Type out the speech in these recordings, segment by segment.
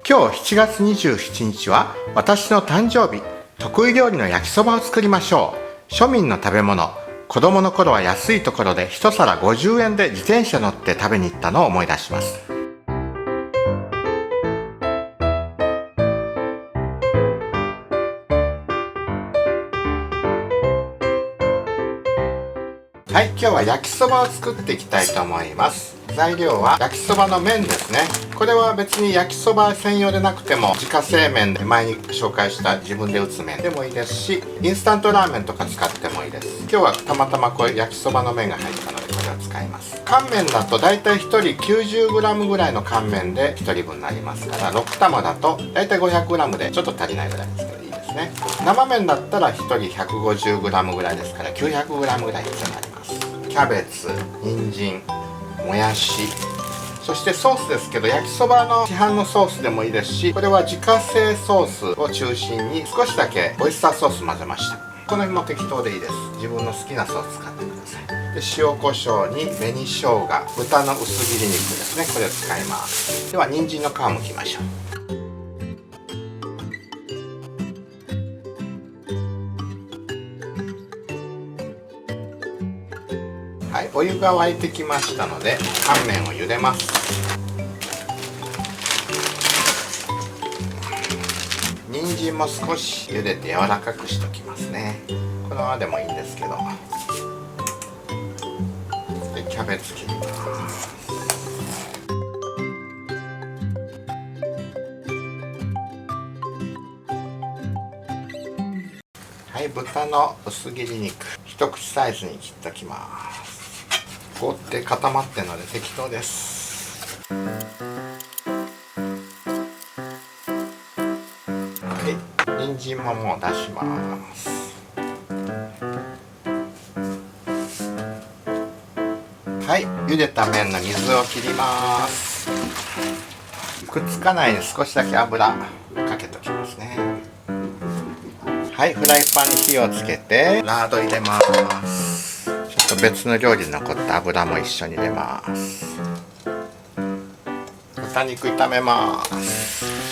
今日7月27日は私の誕生日。得意料理の焼きそばを作りましょう。庶民の食べ物。子供の頃は安いところで一皿50円で自転車乗って食べに行ったのを思い出します。はい、今日は焼きそばを作っていきたいと思います。材料は焼きそばの麺ですね。これは別に焼きそば専用でなくても自家製麺で前に紹介した自分で打つ麺でもいいですし、インスタントラーメンとか使ってもいいです。今日はたまたまこういう焼きそばの麺が入ったのでこれを使います。乾麺だとだいたい1人 90g ぐらいの乾麺で1人分になりますから、6玉だとだいたい 500g でちょっと足りないぐらいですけどいいですね。生麺だったら1人 150g ぐらいですから 900g ぐらい必要になります。キャベツ、人参、もやし、そしてソースですけど焼きそばの市販のソースでもいいですし、これは自家製ソースを中心に少しだけオイスターソース混ぜました。この辺も適当でいいです。自分の好きなソース使ってください。で塩コショウに紅生姜、豚の薄切り肉ですね、これを使います。では人参の皮むきましょう。はい、お湯が沸いてきましたので乾麺を茹でます。人参も少し茹でて柔らかくしておきますね。このままでもいいんですけど。でキャベツ切ります。はい、豚の薄切り肉一口サイズに切っておきます。こうって固まってるので適当です。はい、人参ももう出します。はい、茹でた麺の水を切ります。くっつかないように少しだけ油かけときますね。はい、フライパンに火をつけてラード入れます。ちょっと別の料理に残った油も一緒に入れます。豚肉炒めます。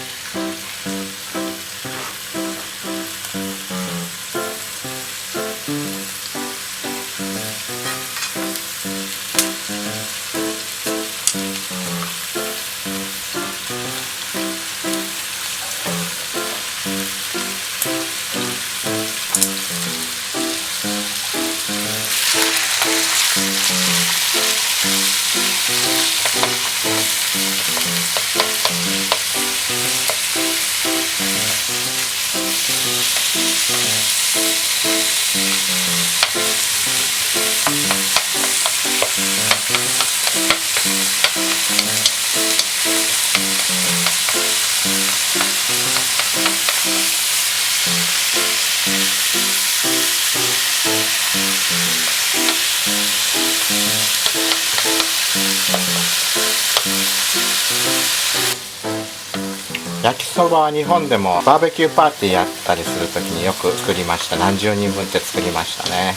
焼きそばは日本でもバーベキューパーティーやったりする時によく作りました。何十人分って作りましたね。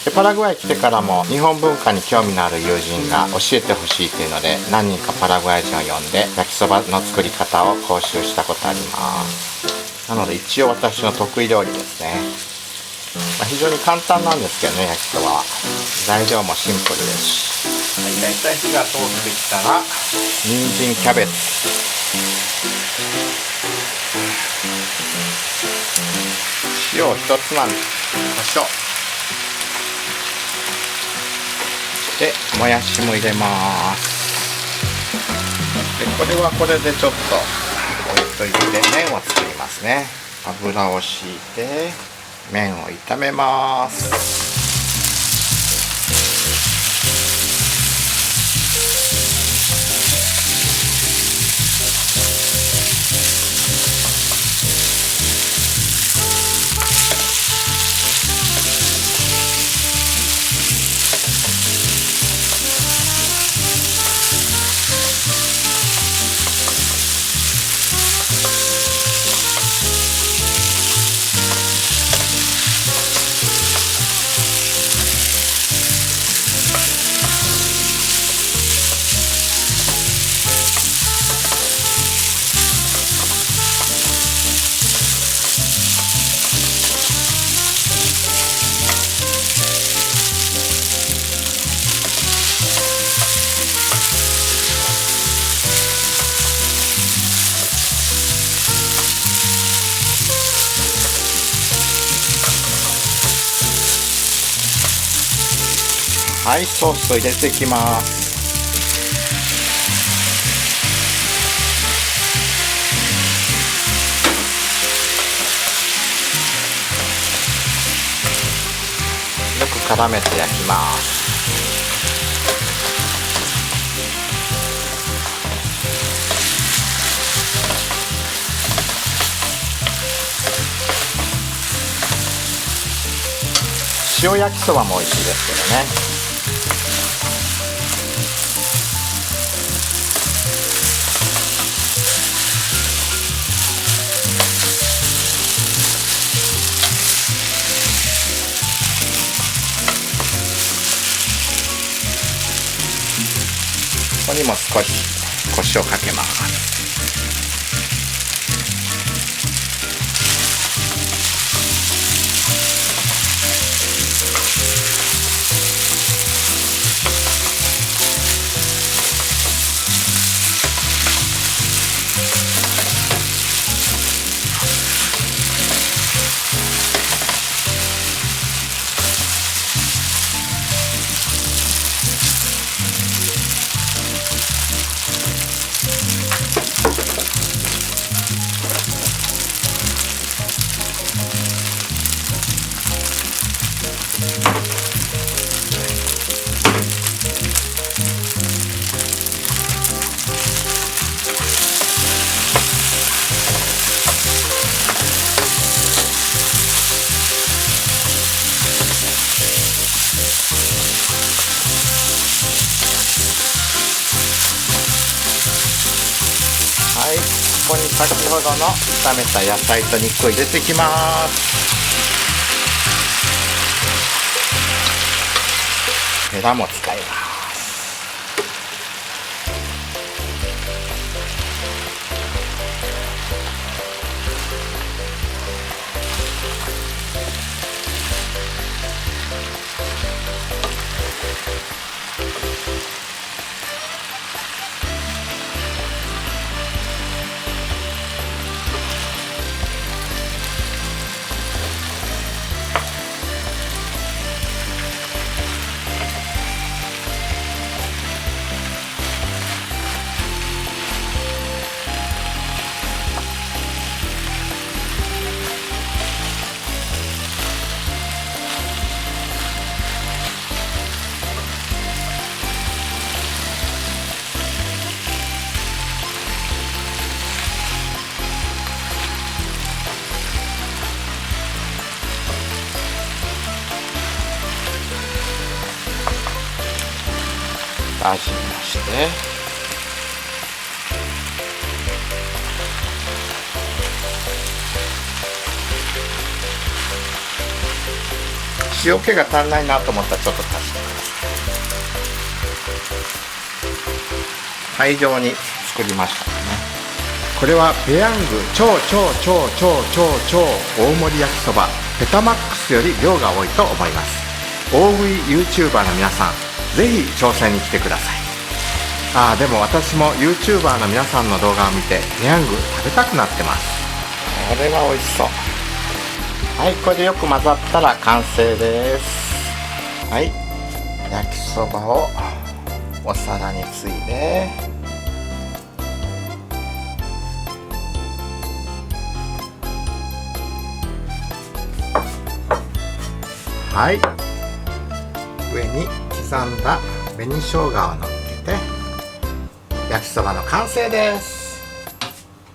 でパラグアイ来てからも日本文化に興味のある友人が教えてほしいというので何人かパラグアイ人を呼んで焼きそばの作り方を講習したことあります。なので一応私の得意料理ですね。非常に簡単なんですけどね、焼きそばは材料もシンプルですし。はい、大体火が通ってきたら人参、キャベツ、塩一つまみ、胡椒でもやしも入れます。でこれはこれでちょっと置いといて麺を作りますね。油を敷いて麺を炒めます。はい、ソースを入れていきます。よく絡めて焼きます。塩焼きそばも美味しいですけどね。ここにも少し胡椒をかけます。はい、ここに先ほどの炒めた野菜と肉を入れていきます。ヘラも使います。味見して塩気が足んないなと思ったらちょっと足してください。はい、以上に作りましたね。これはペヤング超大盛り焼きそばペタマックスより量が多いと思います。大食い YouTuber の皆さん、ぜひ挑戦に来てください。でも私も YouTuber の皆さんの動画を見てペヤング食べたくなってます。これは美味しそう。はい、これでよく混ざったら完成です。はい、焼きそばをお皿についではい、上に刻んだ紅生姜をのっけて焼きそばの完成です。